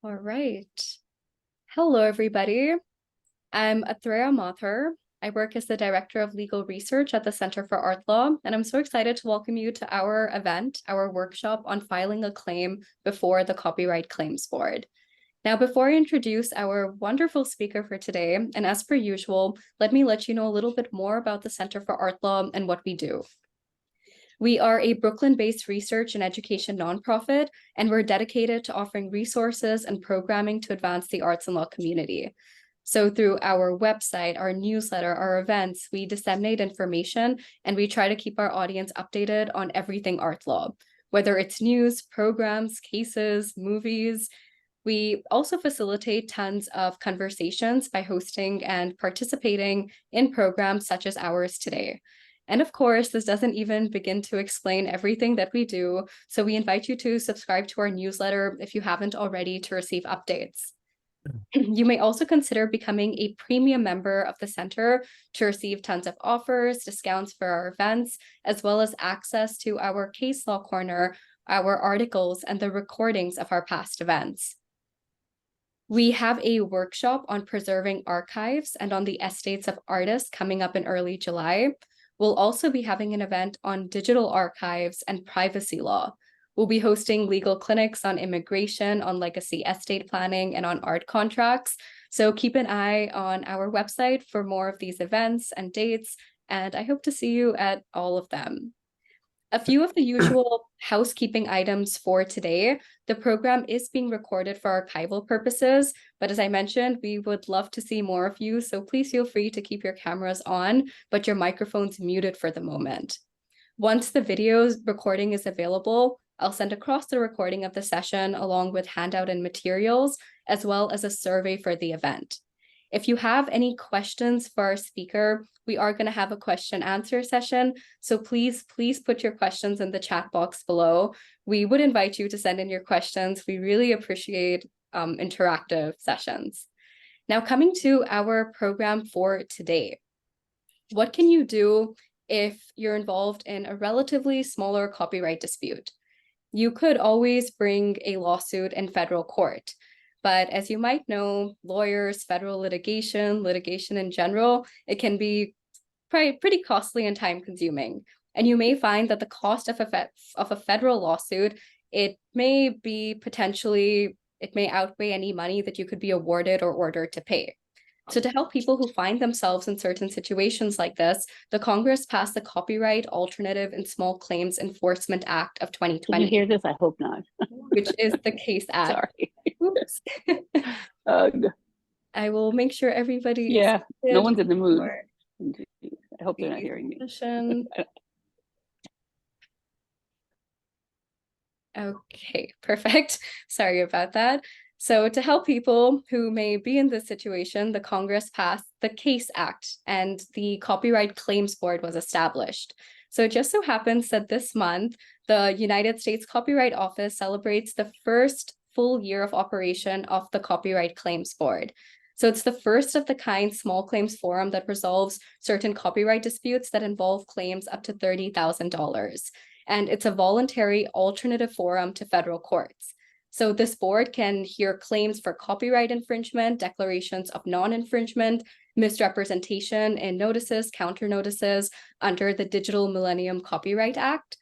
All right. Hello, everybody. I'm Atreya Mathur. I work as the Director of Legal Research at the Center for Art Law, and I'm so excited to welcome you to our event, our workshop on filing a claim before the Copyright Claims Board. Now, before I introduce our wonderful speaker for today, and as per usual, let me let you know a little bit more about the Center for Art Law and what we do. We are a Brooklyn-based research and education nonprofit, and we're dedicated to offering resources and programming to advance the arts and law community. So through our website, our newsletter, our events, we disseminate information and we try to keep our audience updated on everything art law, whether it's news, programs, cases, movies. We also facilitate tons of conversations by hosting and participating in programs such as ours today. And of course, this doesn't even begin to explain everything that we do, so we invite you to subscribe to our newsletter if you haven't already to receive updates. You may also consider becoming a premium member of the center to receive tons of offers, discounts for our events, as well as access to our case law corner, our articles, and the recordings of our past events. We have a workshop on preserving archives and on the estates of artists coming up in early July. We'll also be having an event on digital archives and privacy law. We'll be hosting legal clinics on immigration, on legacy estate planning, and on art contracts. So keep an eye on our website for more of these events and dates, and I hope to see you at all of them. A few of the usual housekeeping items for today. The program is being recorded for archival purposes, but as I mentioned, we would love to see more of you, so please feel free to keep your cameras on, but your microphones muted for the moment. Once the video recording is available, I'll send across the recording of the session along with handout and materials, as well as a survey for the event. If you have any questions for our speaker, we are going to have a question answer session. So please put your questions in the chat box below. We would invite you to send in your questions. We really appreciate interactive sessions. Now, coming to our program for today. What can you do if you're involved in a relatively smaller copyright dispute? You could always bring a lawsuit in federal court. But as you might know, lawyers, federal litigation in general, it can be pretty costly and time consuming. And you may find that the cost of a federal lawsuit, it may outweigh any money that you could be awarded or ordered to pay. So to help people who find themselves in certain situations like this, the Congress passed the Copyright Alternative and Small Claims Enforcement Act of 2020. Did you hear this? I hope not. Which is the CASE Act. Sorry. Oops. I will make sure everybody is no one's in the mood. I hope they're not hearing me. Okay, perfect. Sorry about that. So to help people who may be in this situation, the Congress passed the CASE Act and the Copyright Claims Board was established. So it just so happens that this month, the United States Copyright Office celebrates the first full year of operation of the Copyright Claims Board. So it's the first of the kind small claims forum that resolves certain copyright disputes that involve claims up to $30,000. And it's a voluntary alternative forum to federal courts. So this board can hear claims for copyright infringement, declarations of non-infringement, misrepresentation in notices, counter notices under the Digital Millennium Copyright Act.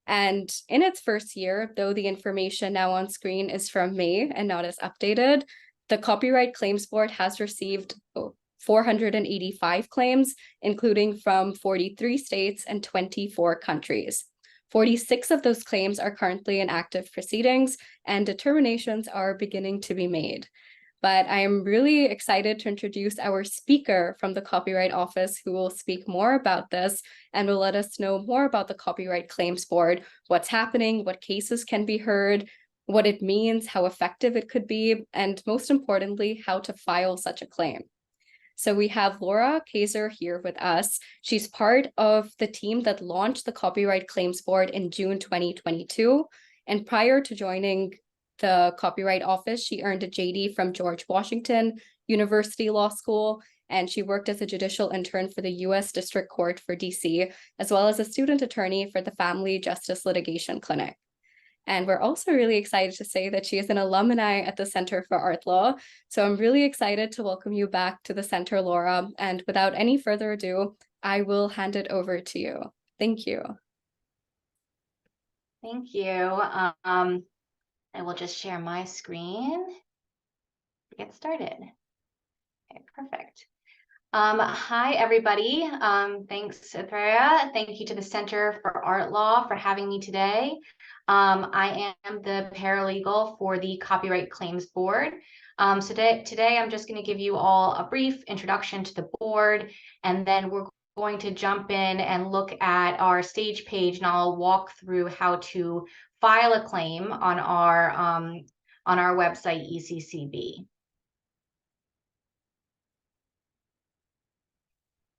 And in its first year, though the information now on screen is from May and not as updated, the Copyright Claims Board has received 485 claims, including from 43 states and 24 countries. 46 of those claims are currently in active proceedings, and determinations are beginning to be made. But I am really excited to introduce our speaker from the Copyright Office who will speak more about this and will let us know more about the Copyright Claims Board, what's happening, what cases can be heard, what it means, how effective it could be, and most importantly, how to file such a claim. So we have Laura Kaiser here with us. She's part of the team that launched the Copyright Claims Board in June 2022. And prior to joining the Copyright Office, she earned a JD from George Washington University Law School, and she worked as a judicial intern for the U.S. District Court for D.C., as well as a student attorney for the Family Justice Litigation Clinic. And we're also really excited to say that she is an alumni at the Center for Art Law. So I'm really excited to welcome you back to the center, Laura. And without any further ado, I will hand it over to you. Thank you. Thank you. I will just share my screen to get started. Okay, perfect. Hi, everybody. Thanks, Athrea. Thank you to the Center for Art Law for having me today. I am the paralegal for the Copyright Claims Board. So today I'm just going to give you all a brief introduction to the board, and then we're going to jump in and look at our stage page, and I'll walk through how to file a claim on our website, ECCB.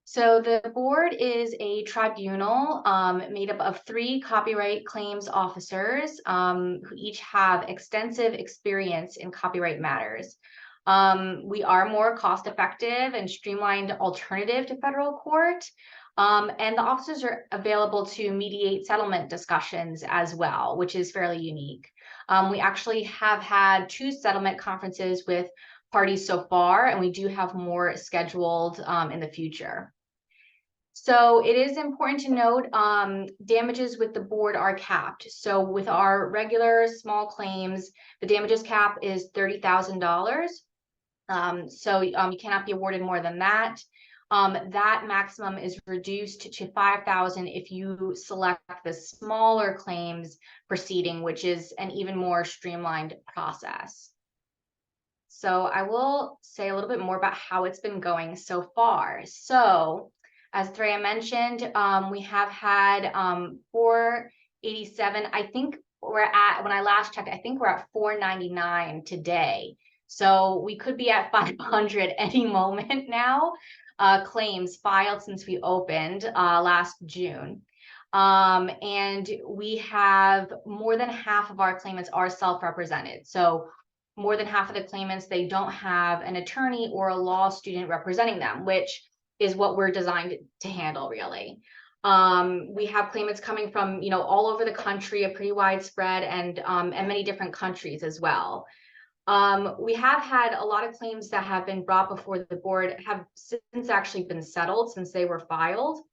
So the board is a tribunal made up of 3 copyright claims officers who each have extensive experience in copyright matters. We are more cost-effective and streamlined alternative to federal court. And the officers are available to mediate settlement discussions as well, which is fairly unique. We actually have had 2 settlement conferences with parties so far, and we do have more scheduled in the future. So it is important to note damages with the board are capped. So with our regular small claims, the damages cap is $30,000. So you cannot be awarded more than that. That maximum is reduced to $5,000 if you select the smaller claims proceeding, which is an even more streamlined process. So I will say a little bit more about how it's been going so far. So as Threa mentioned, we have had 487. I think we're at, when I last checked, I think we're at 499 today. So we could be at 500 any moment now, claims filed since we opened last June. And we have more than half of our claimants are self-represented. So more than half of the claimants, they don't have an attorney or a law student representing them, which is what we're designed to handle, really. We have claimants coming from, all over the country, a pretty widespread, and many different countries as well. We have had a lot of claims that have been brought before the board have since actually been settled since they were filed.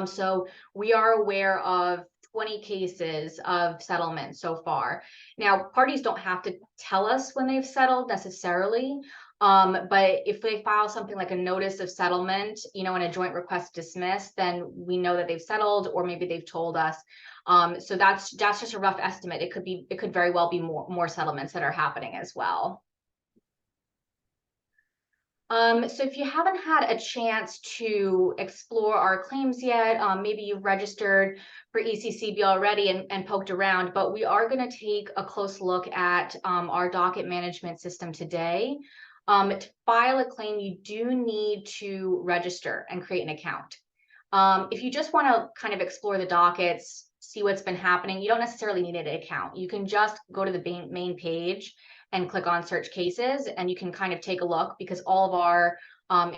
So we are aware of 20 cases of settlement so far. Now, parties don't have to tell us when they've settled necessarily, but if they file something like a notice of settlement, in a joint request to dismiss, then we know that they've settled, or maybe they've told us. So that's just a rough estimate. It could very well be more settlements that are happening as well. So if you haven't had a chance to explore our claims yet, maybe you've registered for ECCB already and poked around, but we are going to take a close look at our docket management system today. To file a claim, you do need to register and create an account. If you just want to kind of explore the dockets, see what's been happening, you don't necessarily need an account. You can just go to the main page and click on search cases, and you can kind of take a look, because all of our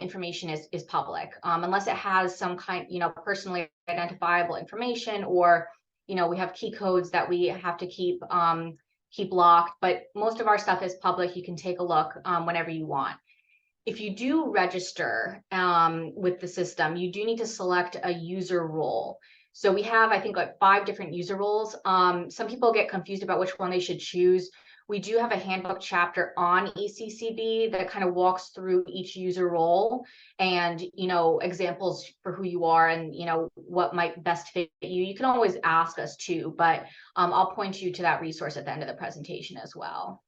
information is public, unless it has some kind, personally identifiable information, or we have key codes that we have to keep locked. But most of our stuff is public. You can take a look whenever you want. If you do register with the system, you do need to select a user role. So we have, I think, like 5 different user roles. Some people get confused about which one they should choose. We do have a handbook chapter on ECCB that kind of walks through each user role and, examples for who you are and, what might best fit you. You can always ask us too, but I'll point you to that resource at the end of the presentation as well.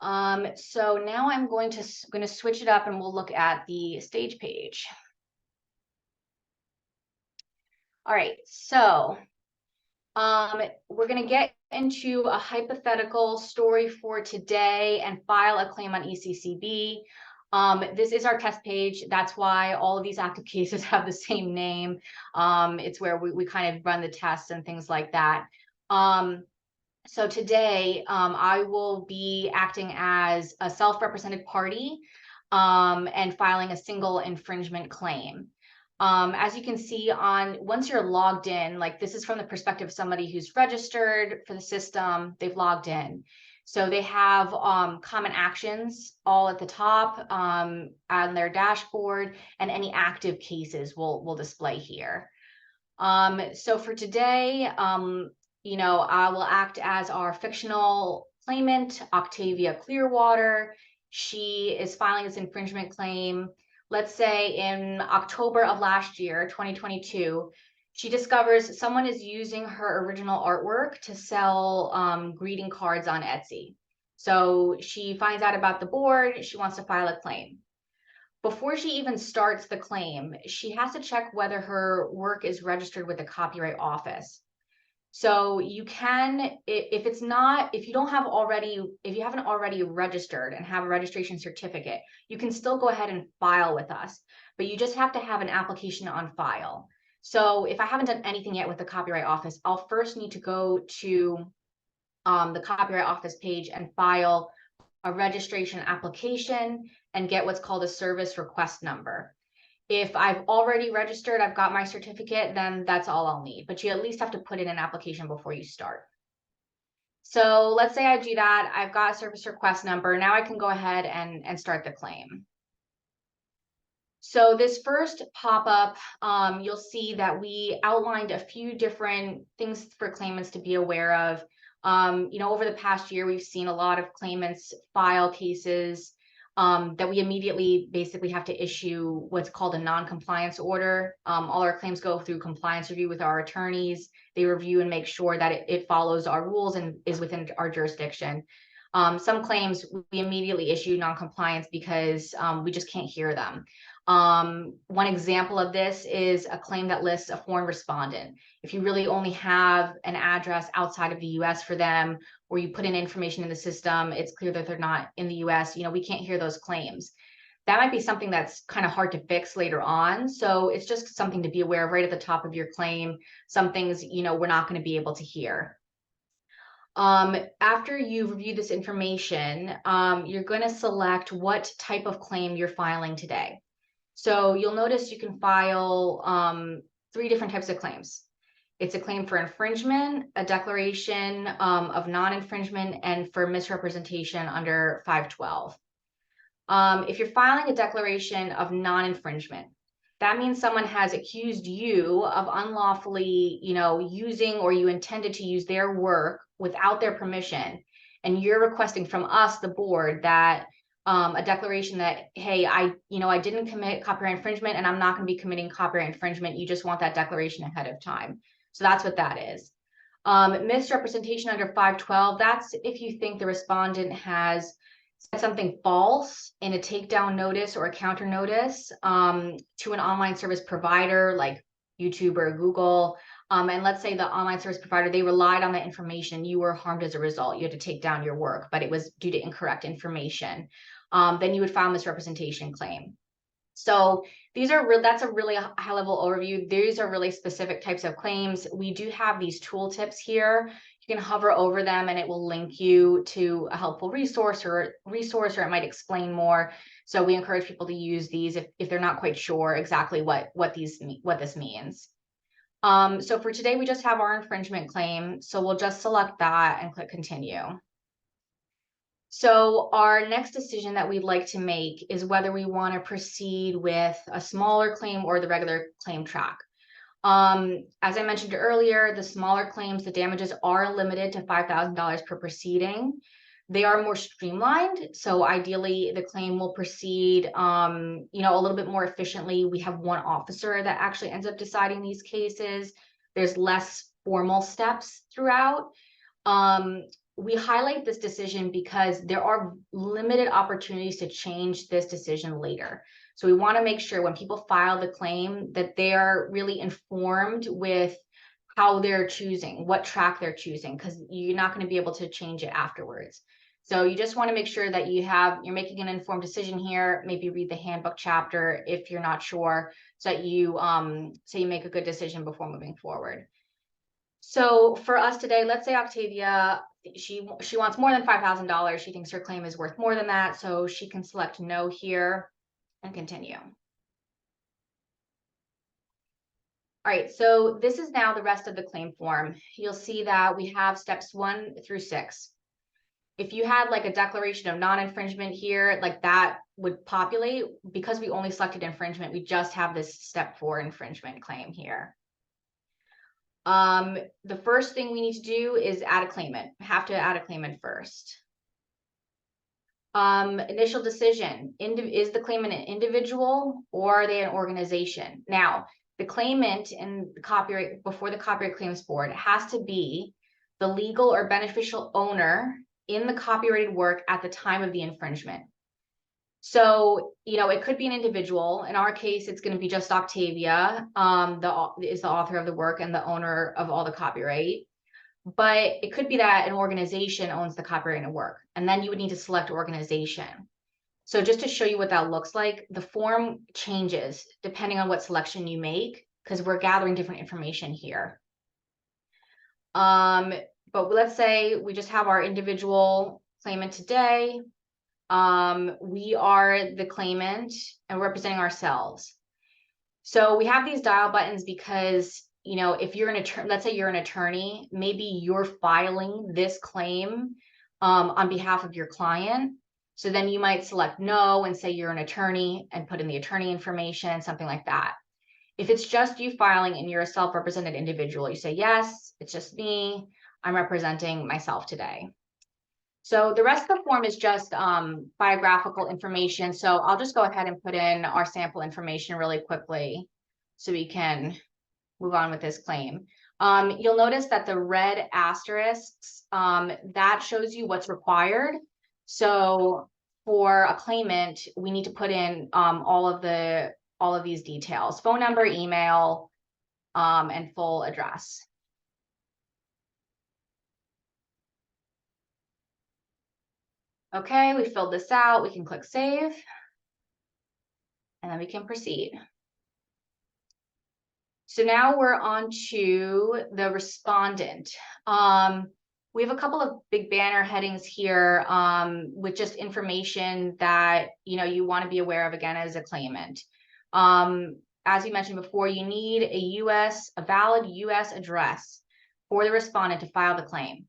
So now I'm going to switch it up, and we'll look at the stage page. All right, so we're going to get into a hypothetical story for today and file a claim on ECCB. This is our test page. That's why all of these active cases have the same name. It's where we kind of run the tests and things like that. So today, I will be acting as a self-represented party and filing a single infringement claim. As you can see once you're logged in, like this is from the perspective of somebody who's registered for the system, they've logged in. So they have common actions all at the top on their dashboard, and any active cases will display here. So for today, you know, I will act as our fictional claimant, Octavia Clearwater. She is filing this infringement claim. Let's say in October of last year, 2022, she discovers someone is using her original artwork to sell greeting cards on Etsy. So she finds out about the board, she wants to file a claim. Before she even starts the claim, she has to check whether her work is registered with the Copyright Office. So you can, if you haven't already registered and have a registration certificate, you can still go ahead and file with us, but you just have to have an application on file. So if I haven't done anything yet with the Copyright Office, I'll first need to go to the Copyright Office page and file a registration application and get what's called a service request number. If I've already registered, I've got my certificate, then that's all I'll need, but you at least have to put in an application before you start. So let's say I do that, I've got a service request number, now I can go ahead and start the claim. So this first pop-up, you'll see that we outlined a few different things for claimants to be aware of. You know, over the past year, we've seen a lot of claimants file cases that we immediately basically have to issue what's called a non-compliance order. All our claims go through compliance review with our attorneys. They review and make sure that it follows our rules and is within our jurisdiction. Some claims we immediately issue non-compliance because we just can't hear them. One example of this is a claim that lists a foreign respondent. If you really only have an address outside of the US for them, or you put in information in the system, it's clear that they're not in the US, you know, we can't hear those claims. That might be something that's kind of hard to fix later on. So it's just something to be aware of right at the top of your claim. Some things, you know, we're not going to be able to hear. After you've reviewed this information, you're going to select what type of claim you're filing today. So you'll notice you can file 3 different types of claims. It's a claim for infringement, a declaration of non-infringement, and for misrepresentation under 512. If you're filing a declaration of non-infringement, that means someone has accused you of unlawfully, you know, using, or you intended to use their work without their permission, and you're requesting from us, the board, that a declaration that, hey, I didn't commit copyright infringement, and I'm not going to be committing copyright infringement. You just want that declaration ahead of time. So that's what that is. Misrepresentation under 512, that's if you think the respondent has said something false in a takedown notice or a counter notice to an online service provider like YouTube or Google. And let's say the online service provider, they relied on that information. You were harmed as a result. You had to take down your work, but it was due to incorrect information. Then you would file a misrepresentation claim. So that's a really high level overview. These are really specific types of claims. We do have these tooltips here. You can hover over them and it will link you to a helpful resource, or it might explain more. So we encourage people to use these if they're not quite sure exactly what this means. So for today, we just have our infringement claim. So we'll just select that and click continue. So our next decision that we'd like to make is whether we want to proceed with a smaller claim or the regular claim track. As I mentioned earlier, the smaller claims, the damages are limited to $5,000 per proceeding. They are more streamlined. So ideally the claim will proceed, a little bit more efficiently. We have one officer that actually ends up deciding these cases. There's less formal steps throughout. We highlight this decision because there are limited opportunities to change this decision later. So we want to make sure when people file the claim that they are really informed with how they're choosing, what track they're choosing, because you're not going to be able to change it afterwards. So you just want to make sure that you're making an informed decision here. Maybe read the handbook chapter if you're not sure, so that you make a good decision before moving forward. So for us today, let's say Octavia, she wants more than $5,000. She thinks her claim is worth more than that. So she can select no here and continue. All right, so this is now the rest of the claim form. You'll see that we have steps 1 through 6. If you had like a declaration of non-infringement here, like that would populate. Because we only selected infringement, we just have this step 4 infringement claim here. The first thing we need to do is add a claimant. Have to add a claimant first. Initial decision, is the claimant an individual or are they an organization? Now, the claimant in the copyright, before the Copyright Claims Board, has to be the legal or beneficial owner in the copyrighted work at the time of the infringement. So, you know, it could be an individual. In our case, it's going to be just Octavia, is the author of the work and the owner of all the copyright. But it could be that an organization owns the copyright and work, and then you would need to select organization. So just to show you what that looks like, the form changes depending on what selection you make, because we're gathering different information here. But let's say we just have our individual claimant today. We are the claimant and representing ourselves. So we have these dial buttons because, you know, if you're an attorney, let's say you're an attorney, maybe you're filing this claim on behalf of your client. So then you might select no and say you're an attorney and put in the attorney information, something like that. If it's just you filing and you're a self-represented individual, you say, yes, it's just me. I'm representing myself today. So the rest of the form is just biographical information. So I'll just go ahead and put in our sample information really quickly so we can move on with this claim. You'll notice that the red asterisks, that shows you what's required. So for a claimant, we need to put in all of these details: phone number, email, and full address. Okay, we filled this out. We can click save, and then we can proceed. So now we're on to the respondent. We have a couple of big banner headings here with just information that you want to be aware of again as a claimant. As you mentioned before, you need a valid US address for the respondent to file the claim.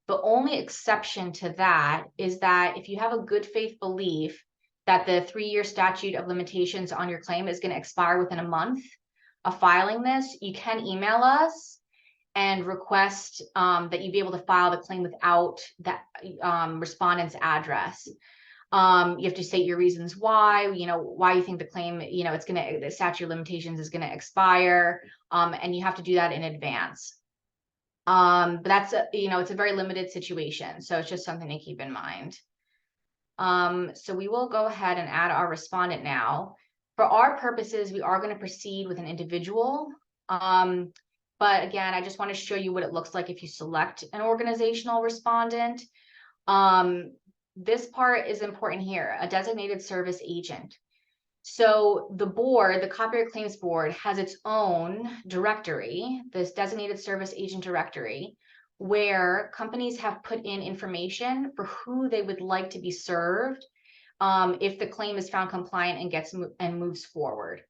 The only exception to that is that if you have a good faith belief that the 3-year statute of limitations on your claim is going to expire within a month of filing this, you can email us and request that you be able to file the claim without that respondent's address. You have to state your reasons why, why you think the claim, the statute of limitations is going to expire, and you have to do that in advance. But that's it's a very limited situation, so it's just something to keep in mind. So we will go ahead and add our respondent now. For our purposes, we are going to proceed with an individual. But again, I just want to show you what it looks like if you select an organizational respondent. This part is important here: a designated service agent. So the board, the Copyright Claims Board, has its own directory, this designated service agent directory, where companies have put in information for who they would like to be served if the claim is found compliant and moves forward.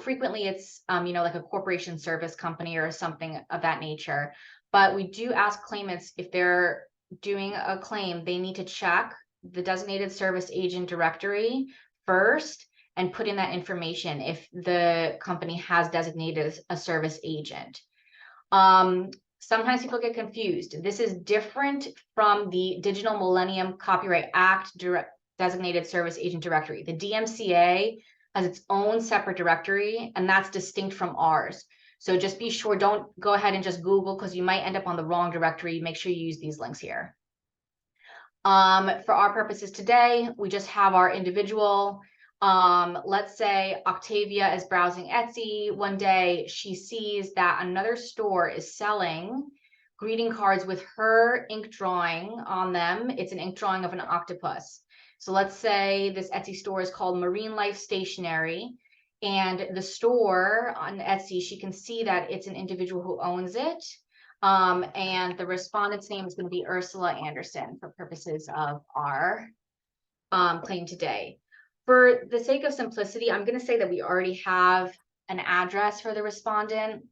Frequently it's like a corporation service company or something of that nature. But we do ask claimants, if they're doing a claim, they need to check the designated service agent directory first and put in that information if the company has designated a service agent. Sometimes people get confused. This is different from the Digital Millennium Copyright Act designated service agent directory. The DMCA has its own separate directory, and that's distinct from ours. So just be sure, don't go ahead and just Google, because you might end up on the wrong directory. Make sure you use these links here. For our purposes today, we just have our individual. Let's say Octavia is browsing Etsy. One day she sees that another store is selling greeting cards with her ink drawing on them. It's an ink drawing of an octopus. So let's say this Etsy store is called Marine Life Stationery, and the store on Etsy, she can see that it's an individual who owns it. And the respondent's name is going to be Ursula Anderson for purposes of our claim today. For the sake of simplicity, I'm going to say that we already have an address for the respondent.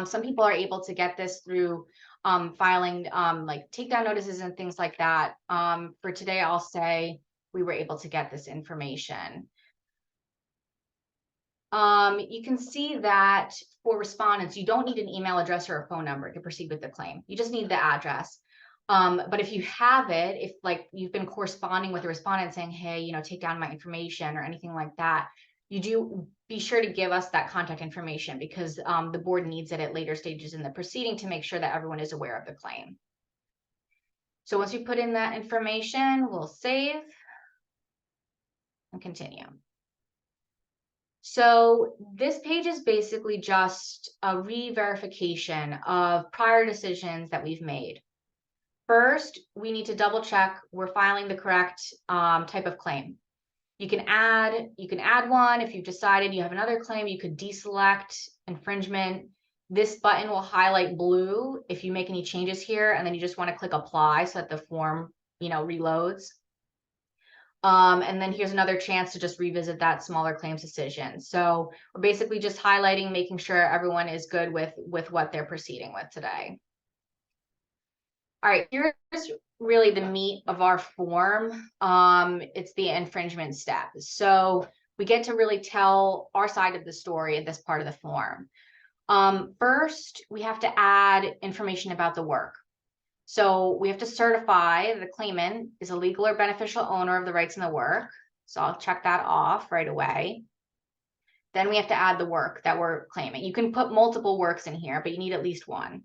Some people are able to get this through filing like takedown notices and things like that. For today, I'll say we were able to get this information. You can see that for respondents, you don't need an email address or a phone number to proceed with the claim. You just need the address. But if you have it, if like you've been corresponding with the respondent saying, hey, you know, take down my information or anything like that, you do be sure to give us that contact information, because the board needs it at later stages in the proceeding to make sure that everyone is aware of the claim. So once you put in that information, we'll save and continue. So this page is basically just a re-verification of prior decisions that we've made. First, we need to double check we're filing the correct type of claim. You can add one. If you've decided you have another claim, you could deselect infringement. This button will highlight blue if you make any changes here, and then you just want to click apply so that the form, you know, reloads. And then here's another chance to just revisit that smaller claims decision. So we're basically just highlighting, making sure everyone is good with what they're proceeding with today. All right, here's really the meat of our form. It's the infringement step. So we get to really tell our side of the story in this part of the form. First, we have to add information about the work. So we have to certify the claimant is a legal or beneficial owner of the rights in the work. So I'll check that off right away. Then we have to add the work that we're claiming. You can put multiple works in here, but you need at least one.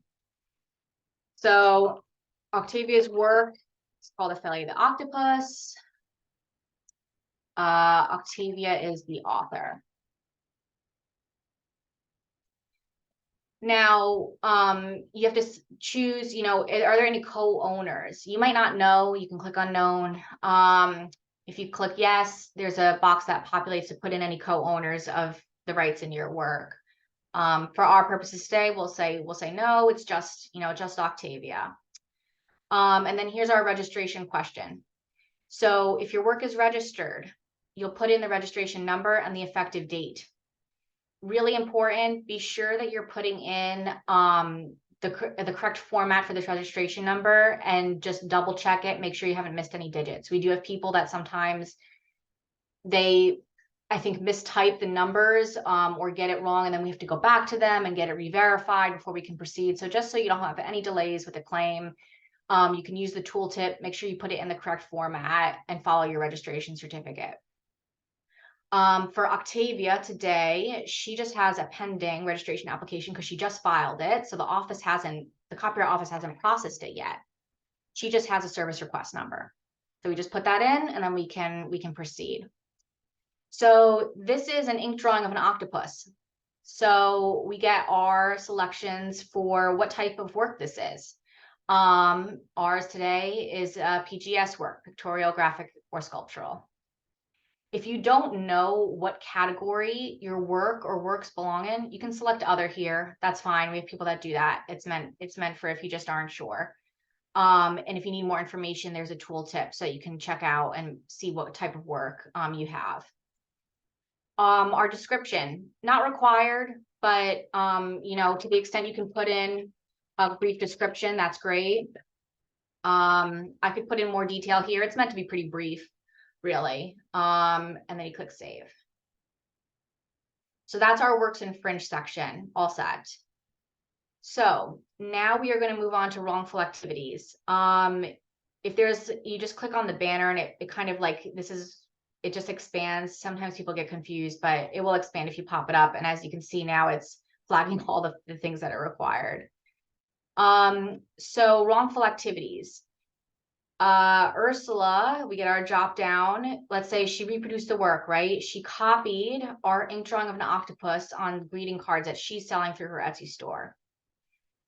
So Octavia's work is called A Failure of the Octopus. Octavia is the author. Now, you have to choose, you know, are there any co-owners? You might not know, you can click unknown. If you click yes, there's a box that populates to put in any co-owners of the rights in your work. For our purposes today, we'll say no, it's just, you know, just Octavia. And then here's our registration question. So if your work is registered, you'll put in the registration number and the effective date. Really important, be sure that you're putting in the correct format for this registration number, and just double check it, make sure you haven't missed any digits. We do have people that sometimes they, I think, mistype the numbers or get it wrong, and then we have to go back to them and get it re-verified before we can proceed. So just so you don't have any delays with the claim, you can use the tooltip, make sure you put it in the correct format and follow your registration certificate. For Octavia today, she just has a pending registration application because she just filed it. So the Copyright Office hasn't processed it yet. She just has a service request number. So we just put that in, and then we can proceed. So this is an ink drawing of an octopus. So we get our selections for what type of work this is. Ours today is a PGS work, pictorial, graphic, or sculptural. If you don't know what category your work or works belong in, you can select other here. That's fine. We have people that do that. It's meant for if you just aren't sure. And if you need more information, there's a tooltip so you can check out and see what type of work you have. Our description, not required, but you know, to the extent you can put in a brief description, that's great. I could put in more detail here. It's meant to be pretty brief, really. And then you click save. So that's our works infringed section, all set. So now we are going to move on to wrongful activities. If there's, you just click on the banner and it kind of like, it just expands. Sometimes people get confused, but it will expand if you pop it up. And as you can see now, it's flagging all the things that are required. So wrongful activities. Ursula, we get our drop down. Let's say she reproduced the work, right? She copied our ink drawing of an octopus on greeting cards that she's selling through her Etsy store.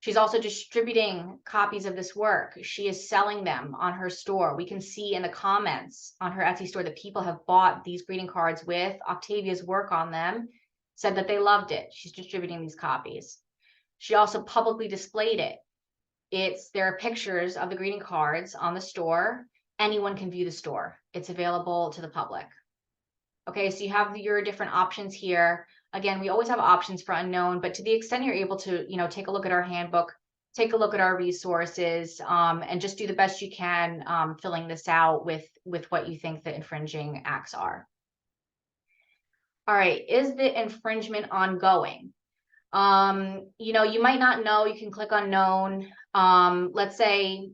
She's also distributing copies of this work. She is selling them on her store. We can see in the comments on her Etsy store that people have bought these greeting cards with Octavia's work on them, said that they loved it. She's distributing these copies. She also publicly displayed it. There are pictures of the greeting cards on the store. Anyone can view the store. It's available to the public. Okay, so you have your different options here. Again, we always have options for unknown, but to the extent you're able to, take a look at our handbook, take a look at our resources, and just do the best you can filling this out with what you think the infringing acts are. All right, is the infringement ongoing? You might not know, you can click unknown. Let's say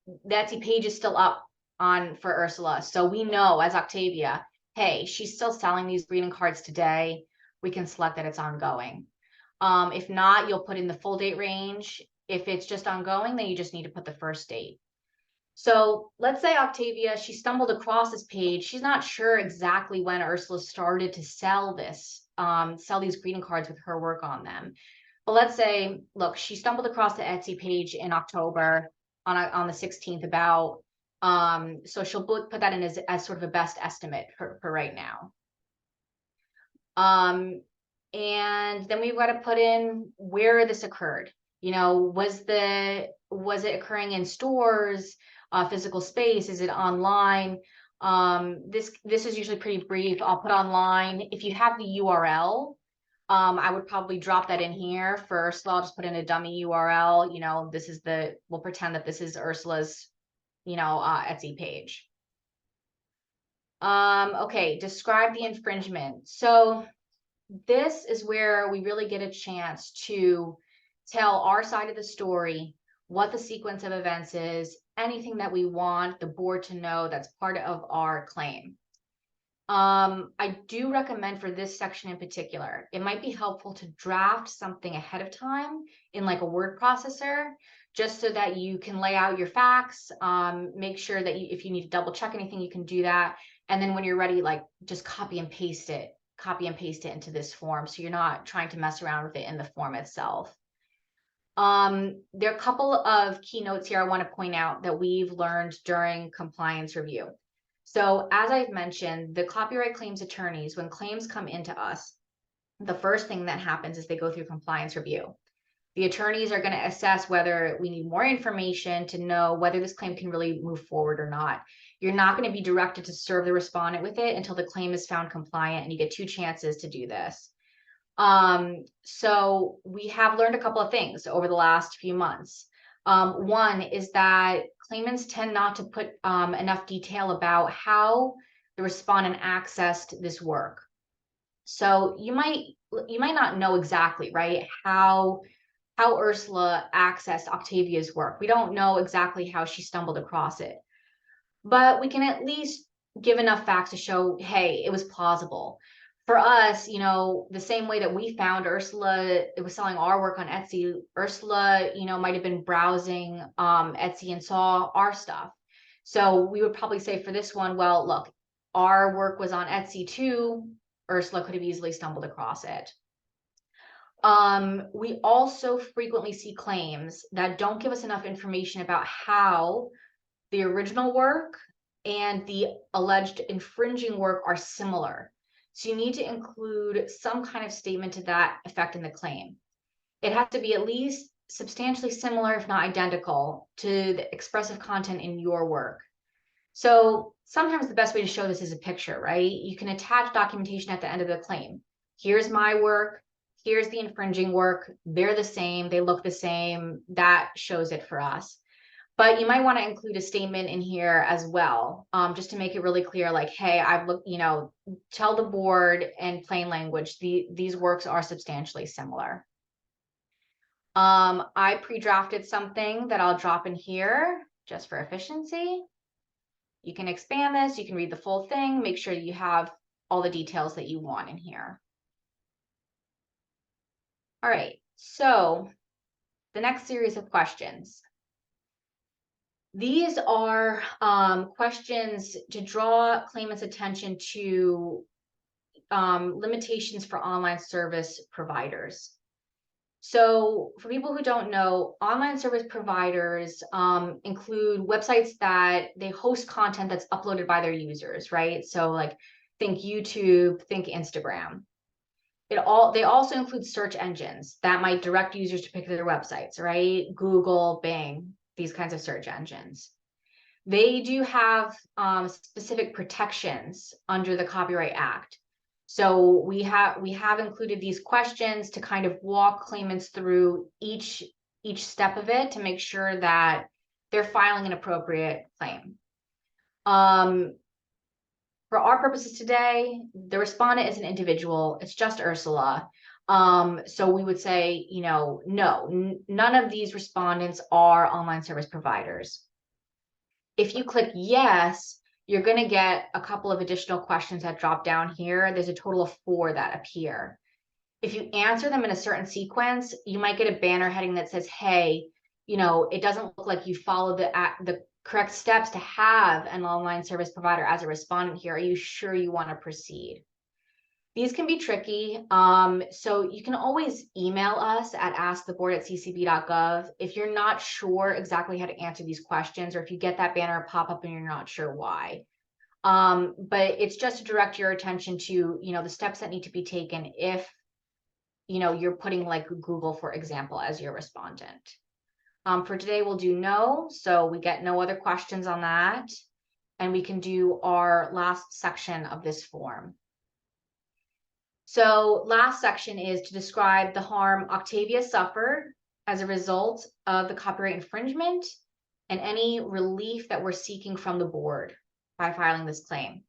the Etsy page is still up for Ursula. So we know as Octavia, hey, she's still selling these greeting cards today. We can select that it's ongoing. If not, you'll put in the full date range. If it's just ongoing, then you just need to put the first date. So let's say Octavia, she stumbled across this page. She's not sure exactly when Ursula started to sell these greeting cards with her work on them. But let's say, look, she stumbled across the Etsy page in October on the 16th about, so she'll put that in as sort of a best estimate for right now. And then we've got to put in where this occurred. Was it occurring in stores, physical space? Is it online? This is usually pretty brief. I'll put online. If you have the URL, I would probably drop that in here first. I'll just put in a dummy URL. We'll pretend that this is Ursula's, Etsy page. Okay, describe the infringement. So this is where we really get a chance to tell our side of the story, what the sequence of events is, anything that we want the board to know that's part of our claim. I do recommend for this section in particular, it might be helpful to draft something ahead of time in like a word processor, just so that you can lay out your facts, make sure that if you need to double check anything, you can do that. And then when you're ready, like just copy and paste it into this form. So you're not trying to mess around with it in the form itself. There are a couple of keynotes here I want to point out that we've learned during compliance review. So as I've mentioned, the copyright claims attorneys, when claims come into us, the first thing that happens is they go through compliance review. The attorneys are going to assess whether we need more information to know whether this claim can really move forward or not. You're not going to be directed to serve the respondent with it until the claim is found compliant, and you get 2 chances to do this. So we have learned a couple of things over the last few months. One is that claimants tend not to put enough detail about how the respondent accessed this work. So you might not know exactly, right, how Ursula accessed Octavia's work. We don't know exactly how she stumbled across it, but we can at least give enough facts to show, hey, it was plausible. For us, the same way that we found Ursula, it was selling our work on Etsy. Ursula, might have been browsing Etsy and saw our stuff. So we would probably say for this one, well, look, our work was on Etsy too. Ursula could have easily stumbled across it. We also frequently see claims that don't give us enough information about how the original work and the alleged infringing work are similar. So you need to include some kind of statement to that effect in the claim. It has to be at least substantially similar, if not identical, to the expressive content in your work. So sometimes the best way to show this is a picture, right? You can attach documentation at the end of the claim. Here's my work. Here's the infringing work. They're the same. They look the same. That shows it for us. But you might want to include a statement in here as well, just to make it really clear, like, hey, I've looked, tell the board in plain language, these works are substantially similar. I pre-drafted something that I'll drop in here just for efficiency. You can expand this, you can read the full thing, make sure you have all the details that you want in here. All right, so the next series of questions. These are questions to draw claimants' attention to limitations for online service providers. So for people who don't know, online service providers include websites that they host content that's uploaded by their users, right? So like think YouTube, think Instagram. They also include search engines that might direct users to particular websites, right? Google, Bing, these kinds of search engines. They do have specific protections under the Copyright Act. So we have included these questions to kind of walk claimants through each step of it to make sure that they're filing an appropriate claim. For our purposes today, the respondent is an individual. It's just Ursula. So we would say, no, none of these respondents are online service providers. If you click yes, you're going to get a couple of additional questions that drop down here. There's a total of 4 that appear. If you answer them in a certain sequence, you might get a banner heading that says, hey, it doesn't look like you followed the correct steps to have an online service provider as a respondent here. Are you sure you want to proceed? These can be tricky. So you can always email us at asktheboard@ccb.gov if you're not sure exactly how to answer these questions, or if you get that banner pop up and you're not sure why. But it's just to direct your attention to, the steps that need to be taken if, you're putting like Google, for example, as your respondent. For today, we'll do no, so we get no other questions on that. And we can do our last section of this form. So last section is to describe the harm Octavia suffered as a result of the copyright infringement and any relief that we're seeking from the board by filing this claim.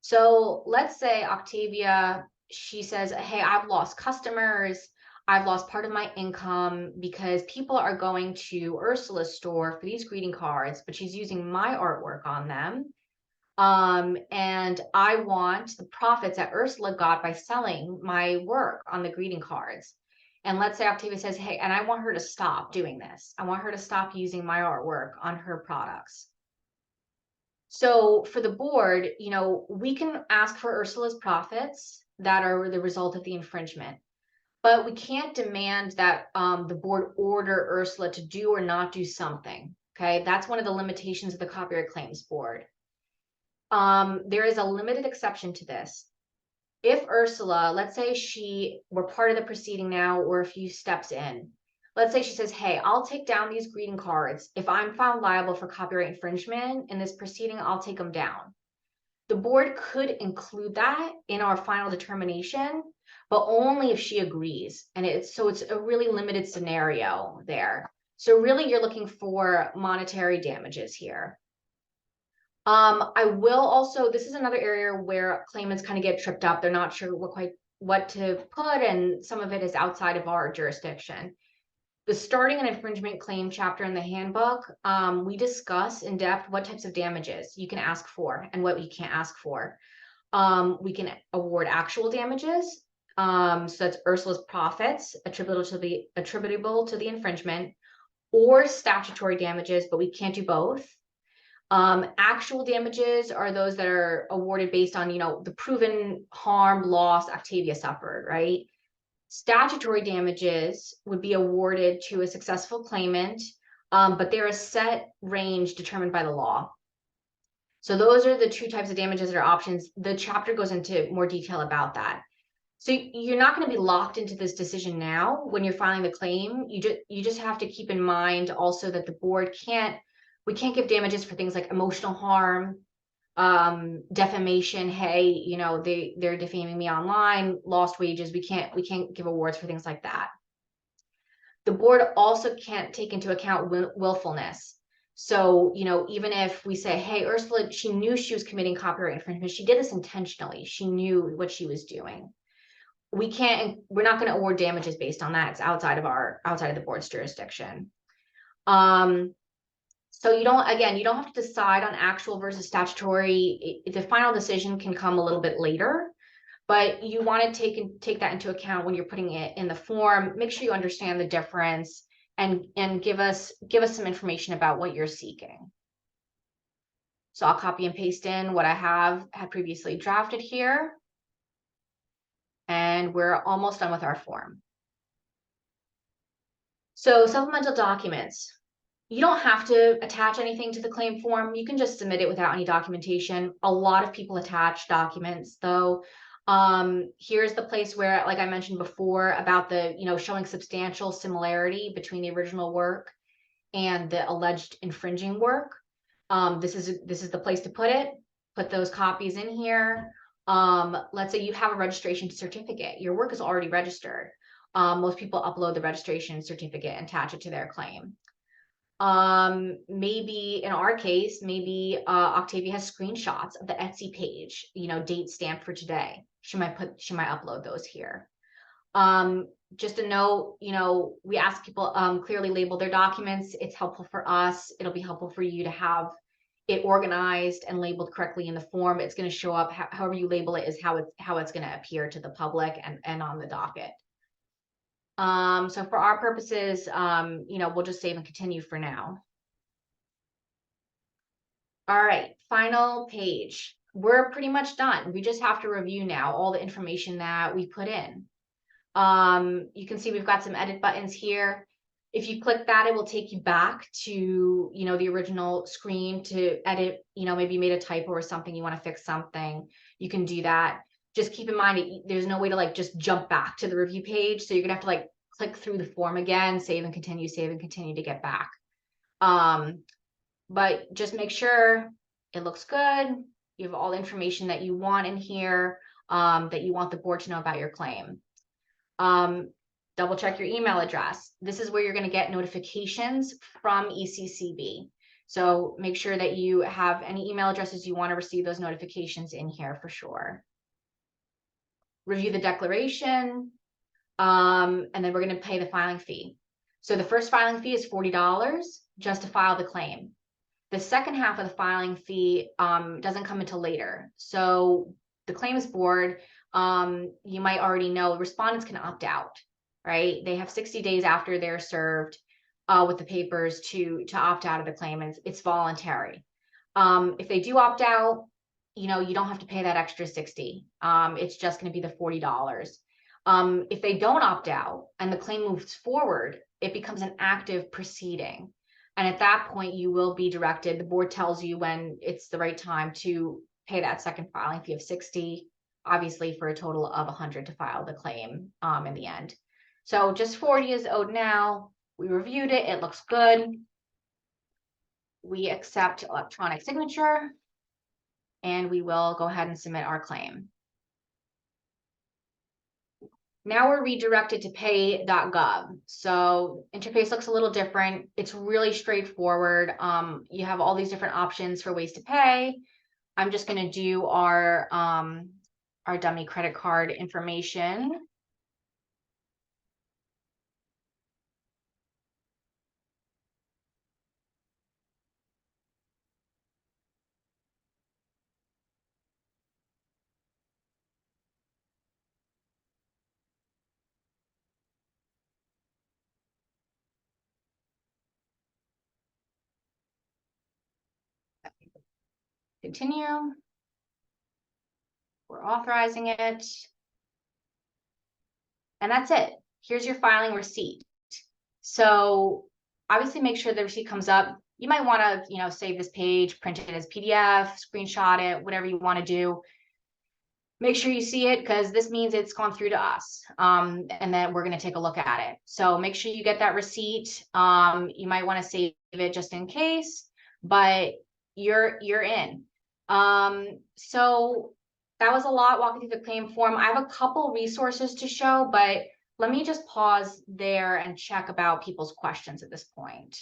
So let's say Octavia, she says, hey, I've lost customers. I've lost part of my income because people are going to Ursula's store for these greeting cards, but she's using my artwork on them. And I want the profits that Ursula got by selling my work on the greeting cards. And let's say Octavia says, hey, and I want her to stop doing this. I want her to stop using my artwork on her products. So for the board, we can ask for Ursula's profits that are the result of the infringement, but we can't demand that the board order Ursula to do or not do something. Okay, that's one of the limitations of the Copyright Claims Board. There is a limited exception to this. If Ursula, let's say we're part of the proceeding now, or a few steps in. Let's say she says, hey, I'll take down these greeting cards. If I'm found liable for copyright infringement in this proceeding, I'll take them down. The board could include that in our final determination, but only if she agrees. And it's a really limited scenario there. So really you're looking for monetary damages here. I will also, this is another area where claimants kind of get tripped up. They're not sure what to put, and some of it is outside of our jurisdiction. The starting an infringement claim chapter in the handbook, we discuss in depth what types of damages you can ask for and what you can't ask for. We can award actual damages. So that's Ursula's profits attributable to the infringement, or statutory damages, but we can't do both. Actual damages are those that are awarded based on, the proven harm, loss Octavia suffered, right? Statutory damages would be awarded to a successful claimant, but they're a set range determined by the law. So those are the 2 types of damages that are options. The chapter goes into more detail about that. So you're not going to be locked into this decision now when you're filing the claim. You just have to keep in mind also that the board we can't give damages for things like emotional harm, defamation. Hey, they're defaming me online, lost wages. We can't give awards for things like that. The board also can't take into account willfulness. So, even if we say, hey, Ursula, she knew she was committing copyright infringement. She did this intentionally. She knew what she was doing. We're not going to award damages based on that. It's outside of the board's jurisdiction. So you don't have to decide on actual versus statutory. The final decision can come a little bit later, but you want to take that into account when you're putting it in the form. Make sure you understand the difference and give us some information about what you're seeking. So I'll copy and paste in what I had previously drafted here. And we're almost done with our form. So supplemental documents. You don't have to attach anything to the claim form. You can just submit it without any documentation. A lot of people attach documents though. Here's the place where, like I mentioned before, about the, showing substantial similarity between the original work and the alleged infringing work. This is the place to put it. Put those copies in here. Let's say you have a registration certificate, your work is already registered. Most people upload the registration certificate and attach it to their claim. Maybe in our case, maybe Octavia has screenshots of the Etsy page, date stamped for today. She might upload those here. Just a note, we ask people clearly label their documents. It's helpful for us. It'll be helpful for you to have it organized and labeled correctly in the form. It's going to show up, however you label it is how it's going to appear to the public and on the docket. So for our purposes, we'll just save and continue for now. All right, final page. We're pretty much done. We just have to review now all the information that we put in. You can see we've got some edit buttons here. If you click that, it will take you back to, the original screen to edit, maybe you made a typo or something, you want to fix something, you can do that. Just keep in mind, there's no way to just jump back to the review page. So you're gonna have to click through the form again, save and continue to get back. But just make sure it looks good. You have all the information that you want in here, that you want the board to know about your claim. Double check your email address. This is where you're going to get notifications from ECCB. So make sure that you have any email addresses you want to receive those notifications in here for sure. Review the declaration, and then we're going to pay the filing fee. So the first filing fee is $40 just to file the claim. The second half of the filing fee doesn't come until later. So the claims board, you might already know, respondents can opt out, right? They have 60 days after they're served with the papers to opt out of the claim, and it's voluntary. If they do opt out, you don't have to pay that extra 60. It's just going to be the $40. If they don't opt out and the claim moves forward, it becomes an active proceeding. And at that point, you will be directed. The board tells you when it's the right time to pay that second filing fee of 60, obviously for a total of 100 to file the claim in the end. So just 40 is owed now. We reviewed it. It looks good. We accept electronic signature, and we will go ahead and submit our claim. Now we're redirected to pay.gov. So interface looks a little different. It's really straightforward. You have all these different options for ways to pay. I'm just going to do our dummy credit card information. Continue. We're authorizing it. And that's it. Here's your filing receipt. So obviously make sure the receipt comes up. You might want to, save this page, print it as PDF, screenshot it, whatever you want to do. Make sure you see it because this means it's gone through to us. And then we're going to take a look at it. So make sure you get that receipt. You might want to save it just in case, but you're in. So that was a lot walking through the claim form. I have a couple resources to show, but let me just pause there and check about people's questions at this point.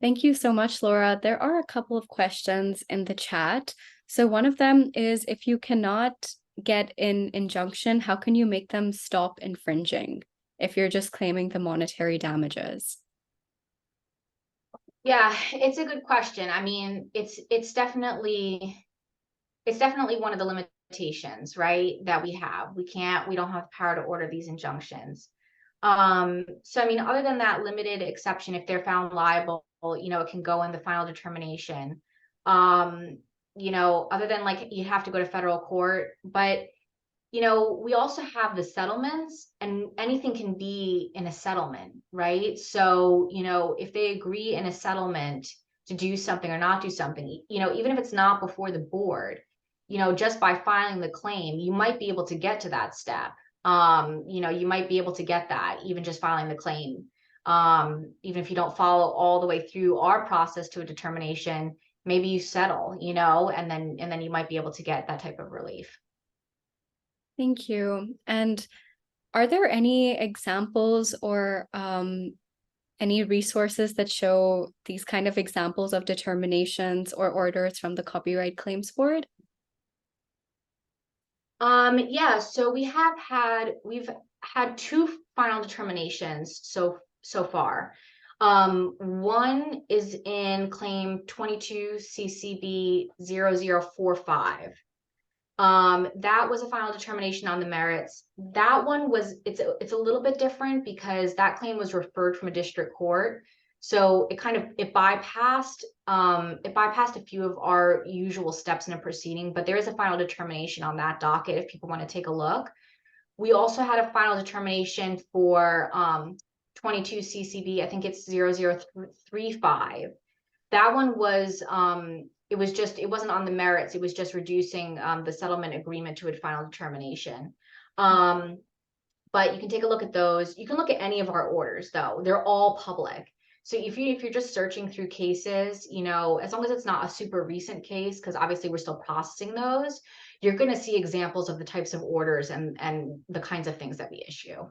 Thank you so much, Laura. There are a couple of questions in the chat. So one of them is, if you cannot get an injunction, how can you make them stop infringing if you're just claiming the monetary damages? Yeah, it's a good question. I mean, it's definitely one of the limitations, right, that we have. We don't have the power to order these injunctions. So I mean, other than that limited exception, if they're found liable, it can go in the final determination. Other than you have to go to federal court, but we also have the settlements, and anything can be in a settlement, right? So, if they agree in a settlement to do something or not do something, even if it's not before the board, just by filing the claim, you might be able to get to that step. You might be able to get that even just filing the claim. Even if you don't follow all the way through our process to a determination, maybe you settle, and then you might be able to get that type of relief. Thank you. And are there any examples or any resources that show these kind of examples of determinations or orders from the Copyright Claims Board? Yeah, so we've had two final determinations so far. One is in claim 22 CCB 0045. That was a final determination on the merits. That one was, it's a little bit different because that claim was referred from a district court. So it bypassed a few of our usual steps in a proceeding, but there is a final determination on that docket if people want to take a look. We also had a final determination for 22 CCB, I think it's 0035. That one was it wasn't on the merits, it was just reducing the settlement agreement to a final determination. But you can take a look at those. You can look at any of our orders though, they're all public. So if you're just searching through cases, you know, as long as it's not a super recent case, because obviously we're still processing those, you're going to see examples of the types of orders and the kinds of things that we issue.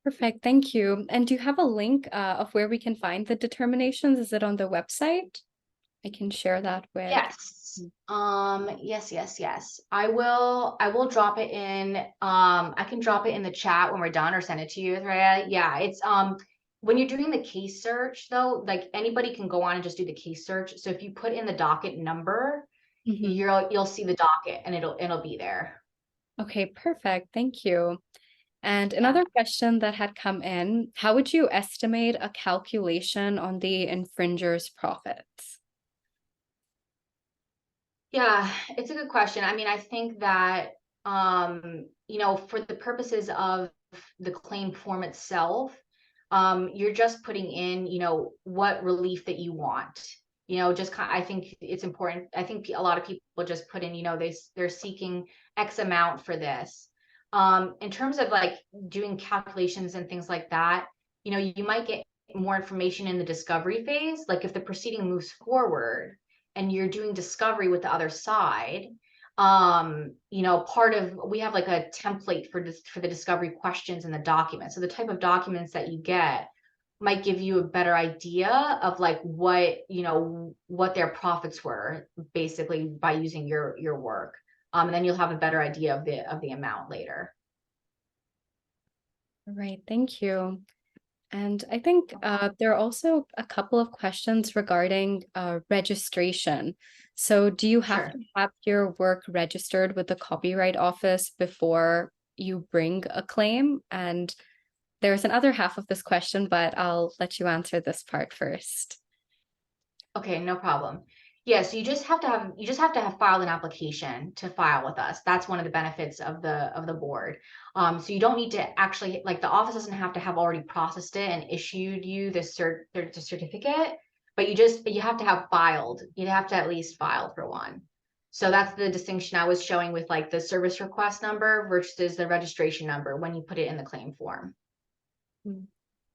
Perfect, thank you. And do you have a link of where we can find the determinations? Is it on the website? I can share that with. Yes. Yes. I will drop it in. I can drop it in the chat when we're done or send it to you, Rhea. Yeah, it's when you're doing the case search though, like anybody can go on and just do the case search. So if you put in the docket number, you'll see the docket and it'll be there. Okay, perfect. Thank you. And another question that had come in, how would you estimate a calculation on the infringer's profits? Yeah, it's a good question. I mean, I think that, you know, for the purposes of the claim form itself, you're just putting in, you know, what relief that you want. You know, I think it's important. I think a lot of people just put in, you know, they're seeking X amount for this. In terms of like doing calculations and things like that, you know, you might get more information in the discovery phase. Like if the proceeding moves forward and you're doing discovery with the other side, you know, we have like a template for the discovery questions in the document. So the type of documents that you get might give you a better idea of like what, you know, what their profits were basically by using your work. And then you'll have a better idea of the amount later. All right, thank you. And I think there are also a couple of questions regarding registration. So do you have to have your work registered with the Copyright Office before you bring a claim? And there's another half of this question, but I'll let you answer this part first. Okay, no problem. Yeah, so you just have to have filed an application to file with us. That's one of the benefits of the board. So you don't need to actually, like, the office doesn't have to have already processed it and issued you the certificate, but you have to have filed. You have to at least file for one. So that's the distinction I was showing with like the service request number versus the registration number when you put it in the claim form.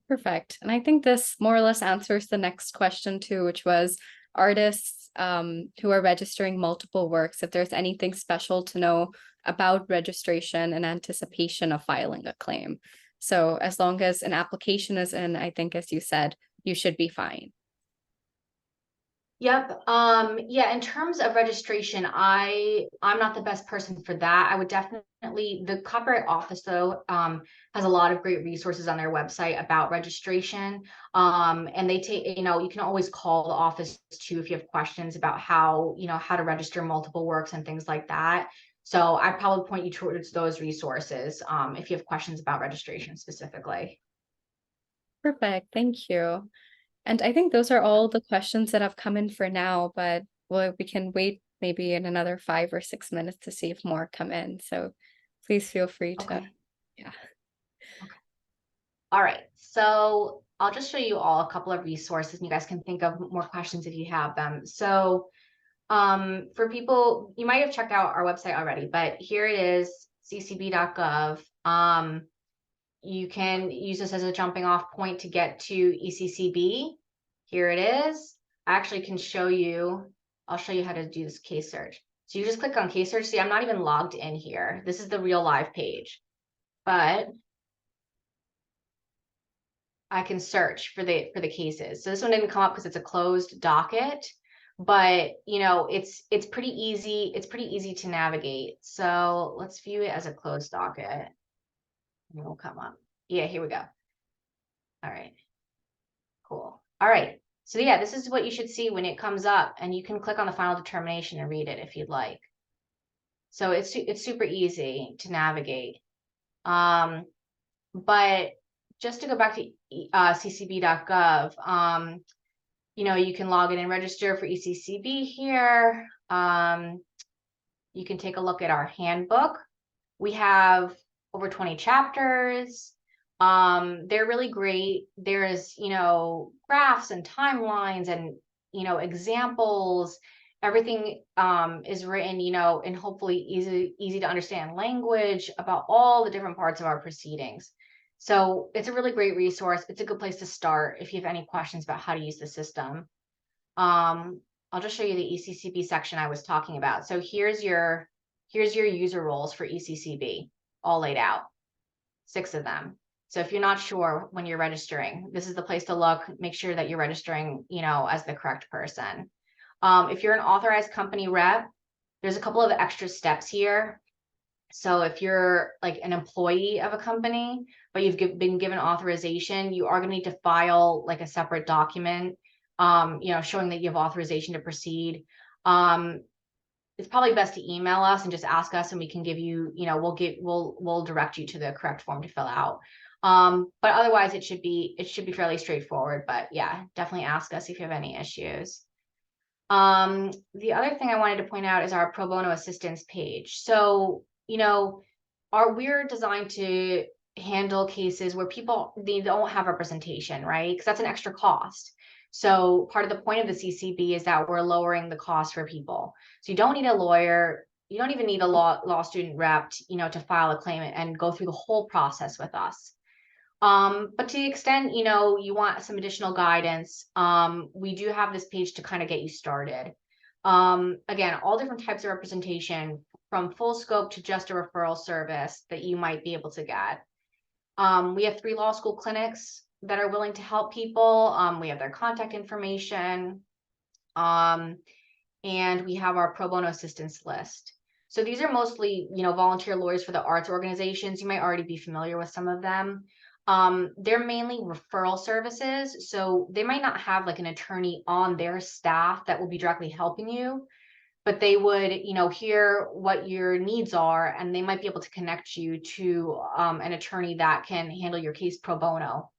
Perfect. And I think this more or less answers the next question too, which was artists who are registering multiple works, if there's anything special to know about registration in anticipation of filing a claim. So as long as an application is in, I think, as you said, you should be fine. Yep. Yeah, in terms of registration, I'm not the best person for that. I would definitely, the Copyright Office though, has a lot of great resources on their website about registration. And they take, you know, you can always call the office too if you have questions about how, you know, how to register multiple works and things like that. So I'd probably point you towards those resources if you have questions about registration specifically. Perfect. Thank you. And I think those are all the questions that have come in for now, but we can wait maybe in another 5 or 6 minutes to see if more come in. So please feel free to, yeah. Okay. All right. So I'll just show you all a couple of resources and you guys can think of more questions if you have them. So for people, you might have checked out our website already, but here it is, ccb.gov. You can use this as a jumping off point to get to ECCB. Here it is. I actually can show you, I'll show you how to do this case search. So you just click on case search. See, I'm not even logged in here. This is the real live page, but I can search for the cases. So this one didn't come up because it's a closed docket, but you know, it's pretty easy. It's pretty easy to navigate. So let's view it as a closed docket. And it'll come up. Yeah, here we go. All right. Cool. All right. So yeah, this is what you should see when it comes up, and you can click on the final determination and read it if you'd like. So it's super easy to navigate. But just to go back to ccb.gov, you know, you can log in and register for ECCB here. You can take a look at our handbook. We have over 20 chapters. They're really great. There's, you know, graphs and timelines and, you know, examples. Everything is written, you know, in hopefully easy to understand language about all the different parts of our proceedings. So it's a really great resource. It's a good place to start if you have any questions about how to use the system. I'll just show you the ECCB section I was talking about. So here's your user roles for ECCB, all laid out, 6 of them. So if you're not sure when you're registering, this is the place to look, make sure that you're registering, you know, as the correct person. If you're an authorized company rep, there's a couple of extra steps here. So if you're like an employee of a company, but you've been given authorization, you are going to need to file like a separate document, you know, showing that you have authorization to proceed. It's probably best to email us and just ask us, and we can give you, you know, we'll direct you to the correct form to fill out. But otherwise it should be fairly straightforward. But yeah, definitely ask us if you have any issues. The other thing I wanted to point out is our pro bono assistance page. So, you know, we're designed to handle cases where they don't have representation, right? Because that's an extra cost. So part of the point of the CCB is that we're lowering the cost for people. So you don't need a lawyer. You don't even need a law student rep, you know, to file a claim and go through the whole process with us. But to the extent, you know, you want some additional guidance, we do have this page to kind of get you started. Again, all different types of representation, from full scope to just a referral service that you might be able to get. We have 3 law school clinics that are willing to help people. We have their contact information. And we have our pro bono assistance list. So these are mostly, you know, volunteer lawyers for the arts organizations. You might already be familiar with some of them. They're mainly referral services. So they might not have like an attorney on their staff that will be directly helping you, but they would, you know, hear what your needs are, and they might be able to connect you to an attorney that can handle your case pro bono,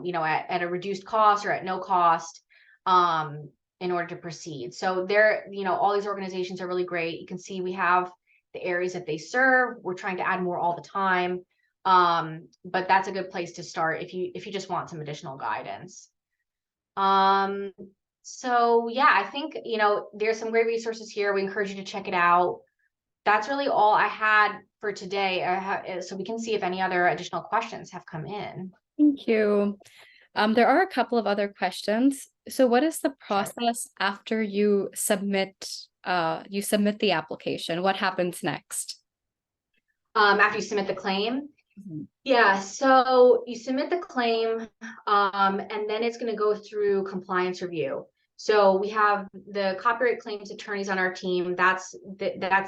you know, at a reduced cost or at no cost, in order to proceed. So they're, you know, all these organizations are really great. You can see we have the areas that they serve. We're trying to add more all the time. But that's a good place to start if you just want some additional guidance. So yeah, I think, you know, there's some great resources here. We encourage you to check it out. That's really all I had for today. So we can see if any other additional questions have come in. Thank you. There are a couple of other questions. So what is the process after you submit the application? What happens next? After you submit the claim? Yeah, so you submit the claim, and then it's going to go through compliance review. So we have the copyright claims attorneys on our team. That's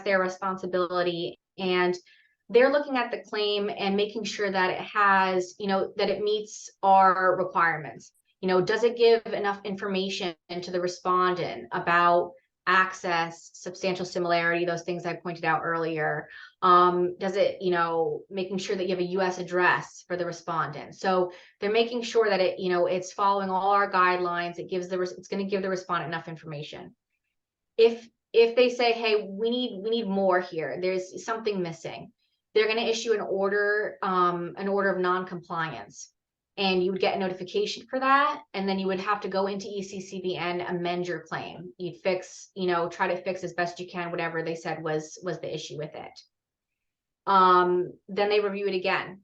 their responsibility, and they're looking at the claim and making sure that it has, you know, that it meets our requirements. You know, does it give enough information to the respondent about access, substantial similarity, those things I pointed out earlier? Does it, you know, making sure that you have a US address for the respondent. So they're making sure that it, you know, it's following all our guidelines. It's going to give the respondent enough information. If they say, hey, we need more here, there's something missing, they're going to issue an order of non-compliance, and you would get a notification for that, and then you would have to go into ECCB and amend your claim. You'd fix, you know, try to fix as best you can whatever they said was the issue with it. Then they review it again.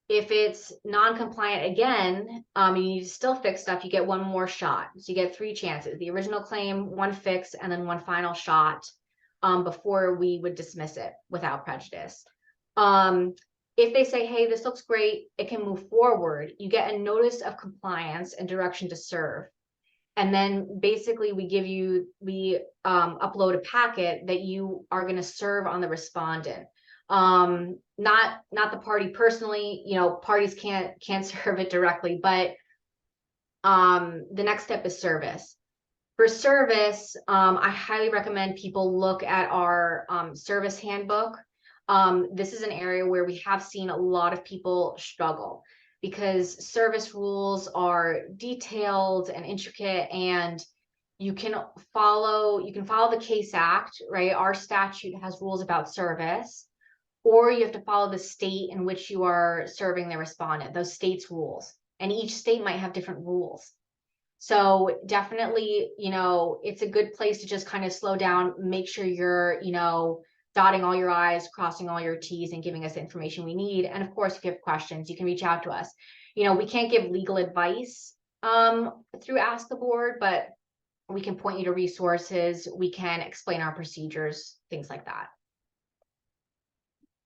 If it's non-compliant again, you need to still fix stuff, you get one more shot. So you get 3 chances: the original claim, 1 fix, and then 1 final shot. before we would dismiss it without prejudice. If they say, hey, this looks great, it can move forward, you get a notice of compliance and direction to serve. And then basically we upload a packet that you are going to serve on the respondent. Not the party personally, parties can't serve it directly, but the next step is service. For service, I highly recommend people look at our service handbook. This is an area where we have seen a lot of people struggle because service rules are detailed and intricate, and you can follow the Case Act, right? Our statute has rules about service, or you have to follow the state in which you are serving the respondent, those states' rules, and each state might have different rules. So definitely, it's a good place to just kind of slow down, make sure you're, dotting all your I's, crossing all your T's, and giving us the information we need. And of course, if you have questions, you can reach out to us. We can't give legal advice through Ask the Board, but we can point you to resources. We can explain our procedures, things like that.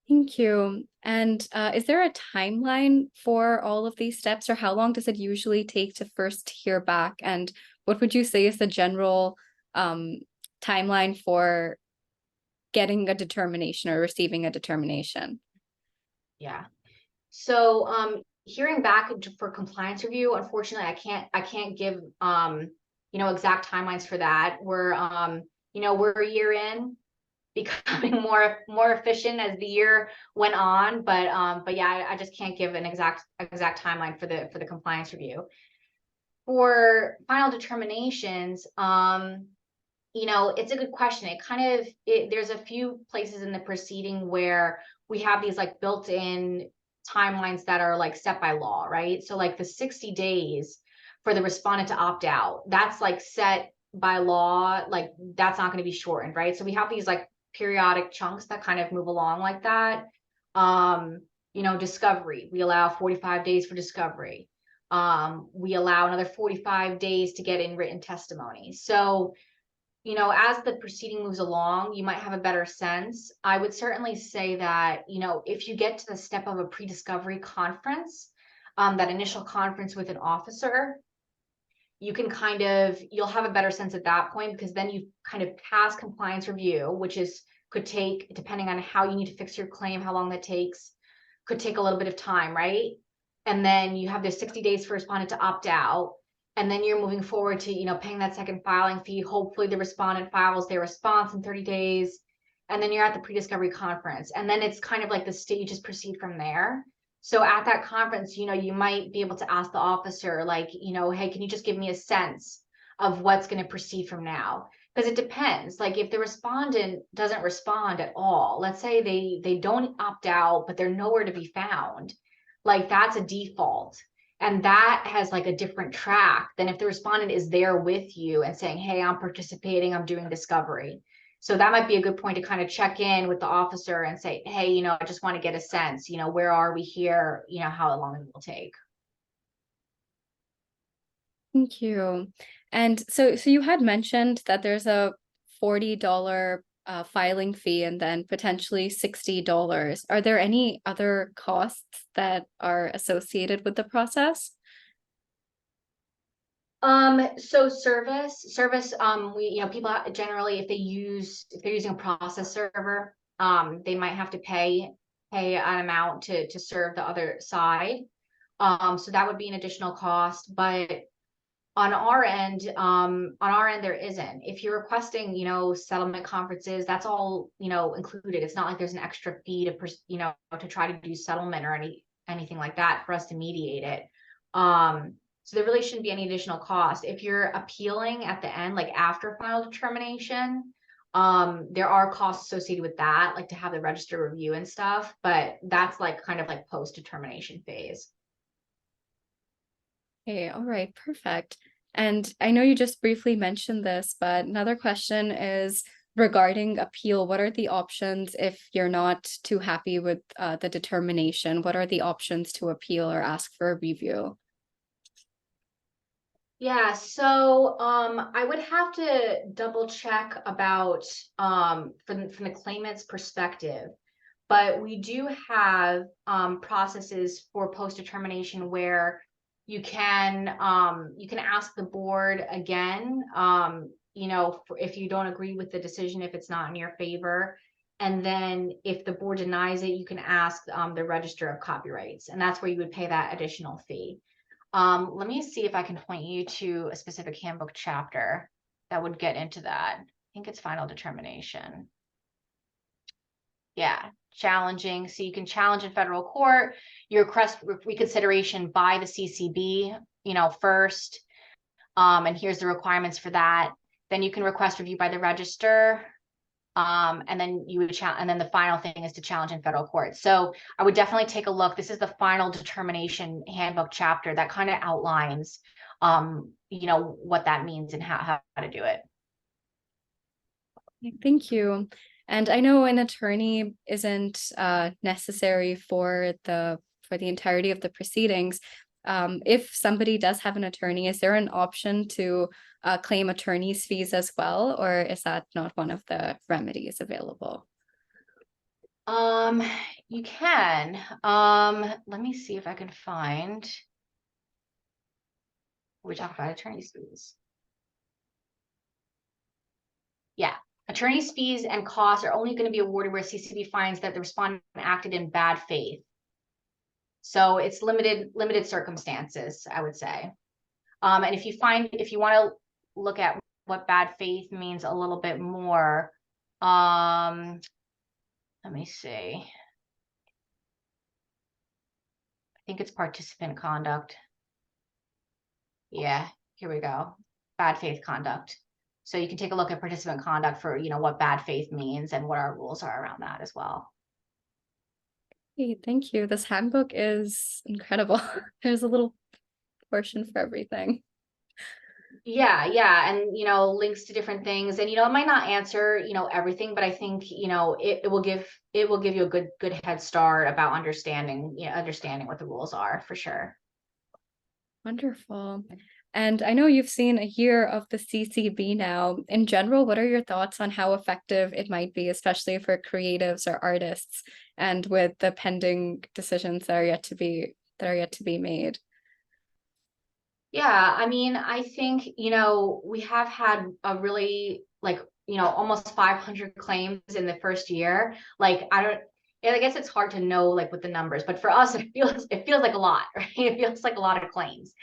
Thank you. And is there a timeline for all of these steps, or how long does it usually take to first hear back? And what would you say is the general timeline for getting a determination or receiving a determination? Yeah. So hearing back for compliance review, unfortunately, I can't give exact timelines for that. We're we're a year in, becoming more efficient as the year went on, but yeah, I just can't give an exact timeline for the compliance review. For final determinations, it's a good question. There's a few places in the proceeding where we have these like built-in timelines that are like set by law, right? So like the 60 days for the respondent to opt out, that's like set by law, like that's not going to be shortened, right? So we have these like periodic chunks that kind of move along like that. Discovery, we allow 45 days for discovery. We allow another 45 days to get in written testimony. So as the proceeding moves along, you might have a better sense. I would certainly say that, if you get to the step of a pre-discovery conference, that initial conference with an officer, you can you'll have a better sense at that point, because then you've kind of passed compliance review, which could take, depending on how you need to fix your claim, how long that takes, could take a little bit of time, right? And then you have the 60 days for respondent to opt out. And then you're moving forward to, paying that second filing fee. Hopefully the respondent files their response in 30 days. And then you're at the pre-discovery conference. And then it's kind of like the stages proceed from there. So at that conference, you might be able to ask the officer, like, hey, can you just give me a sense of what's going to proceed from now? Because it depends. Like if the respondent doesn't respond at all, let's say they don't opt out, but they're nowhere to be found, like that's a default. And that has like a different track than if the respondent is there with you and saying, hey, I'm participating, I'm doing discovery. So that might be a good point to kind of check in with the officer and say, hey, I just want to get a sense, where are we here? How long it will take. Thank you. And so you had mentioned that there's a $40 filing fee and then potentially $60. Are there any other costs that are associated with the process? So service, people generally, if they're using a process server, they might have to pay an amount to serve the other side. So that would be an additional cost, but on our end, there isn't. If you're requesting, settlement conferences, that's all, included. It's not like there's an extra fee to try to do settlement or anything like that for us to mediate it. So there really shouldn't be any additional cost. If you're appealing at the end, like after final determination, there are costs associated with that, like to have the register review and stuff, but that's like kind of like post-determination phase. Okay, all right, perfect. And I know you just briefly mentioned this, but another question is regarding appeal. What are the options if you're not too happy with the determination? What are the options to appeal or ask for a review? Yeah, so I would have to double check about from the claimant's perspective, but we do have processes for post-determination where you can ask the board again, if you don't agree with the decision, if it's not in your favor. And then if the board denies it, you can ask the Register of Copyrights, and that's where you would pay that additional fee. Let me see if I can point you to a specific handbook chapter that would get into that. I think it's final determination. Yeah, challenging. So you can challenge in federal court, your request reconsideration by the CCB, first. And here's the requirements for that. Then you can request review by the register. And then you would challenge, and then the final thing is to challenge in federal court. So I would definitely take a look. This is the final determination handbook chapter that kind of outlines, what that means and how to do it. Thank you. And I know an attorney isn't necessary for the entirety of the proceedings. If somebody does have an attorney, is there an option to claim attorney's fees as well, or is that not one of the remedies available? You can. Let me see if I can find. We talk about attorney's fees. Yeah. Attorney's fees and costs are only going to be awarded where CCB finds that the respondent acted in bad faith. So it's limited circumstances, I would say. And if you want to look at what bad faith means a little bit more, let me see. I think it's participant conduct. Yeah, here we go. Bad faith conduct. So you can take a look at participant conduct for, what bad faith means and what our rules are around that as well. Hey, thank you. This handbook is incredible. There's a little portion for everything. Yeah, and links to different things, and it might not answer everything, but I think it will give you a good head start about understanding what the rules are for sure. Wonderful. And I know you've seen a year of the CCB now. In general, what are your thoughts on how effective it might be, especially for creatives or artists, and with the pending decisions that are yet to be made? Yeah, I mean, I think, we have had a really almost 500 claims in the first year. I guess it's hard to know with the numbers, but for us, it feels like a lot, right? It feels like a lot of claims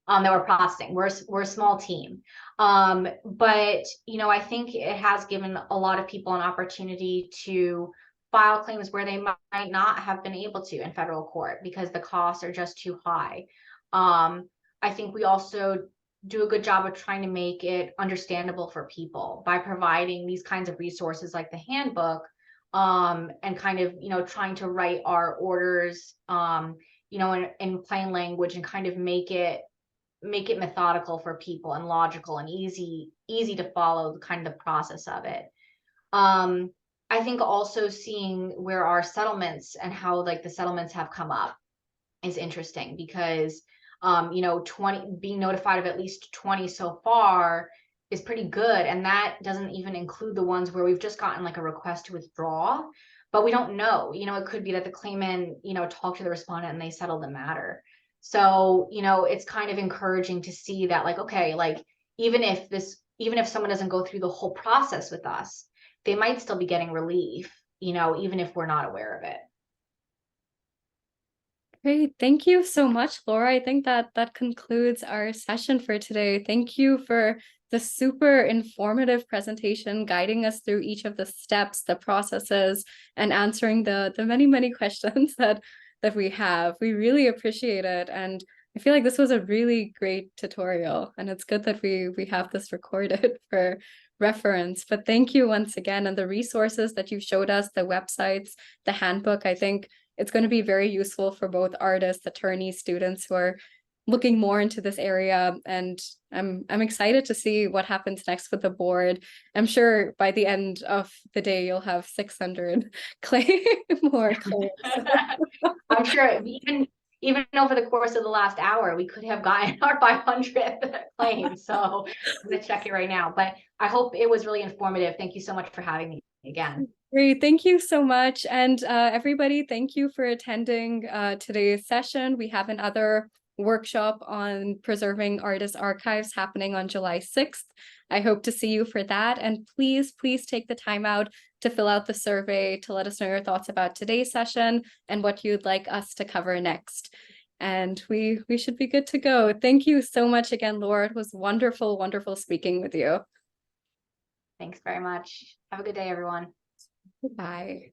that we're processing. We're a small team. But I think it has given a lot of people an opportunity to file claims where they might not have been able to in federal court because the costs are just too high. I think we also do a good job of trying to make it understandable for people by providing these kinds of resources like the handbook, and kind of, trying to write our orders, in plain language and kind of make it methodical for people and logical and easy to follow kind of the process of it. I think also seeing where our settlements and how the settlements have come up is interesting because 20 being notified of at least 20 so far is pretty good, and that doesn't even include the ones where we've just gotten a request to withdraw, but we don't know. It could be that the claimant talked to the respondent and they settled the matter. So it's kind of encouraging to see that okay, even if someone doesn't go through the whole process with us, they might still be getting relief, even if we're not aware of it. Great. Thank you so much, Laura. I think that concludes our session for today. Thank you for the super informative presentation, guiding us through each of the steps, the processes, and answering the many questions that we have. We really appreciate it. And I feel like this was a really great tutorial, and it's good that we have this recorded for reference. But thank you once again. And the resources that you showed us, the websites, the handbook, I think it's going to be very useful for both artists, attorneys, students who are looking more into this area. And I'm excited to see what happens next with the board. I'm sure by the end of the day, you'll have 600 more claims. I'm sure even over the course of the last hour, we could have gotten our 500th claim. So I'm going to check it right now. But I hope it was really informative. Thank you so much for having me again. Great, thank you so much. And everybody, thank you for attending today's session. We have another workshop on preserving artist archives happening on July 6th. I hope to see you for that. And please take the time out to fill out the survey to let us know your thoughts about today's session and what you'd like us to cover next. And we should be good to go. Thank you so much again, Laura. It was wonderful, wonderful speaking with you. Thanks very much. Have a good day, everyone. Goodbye.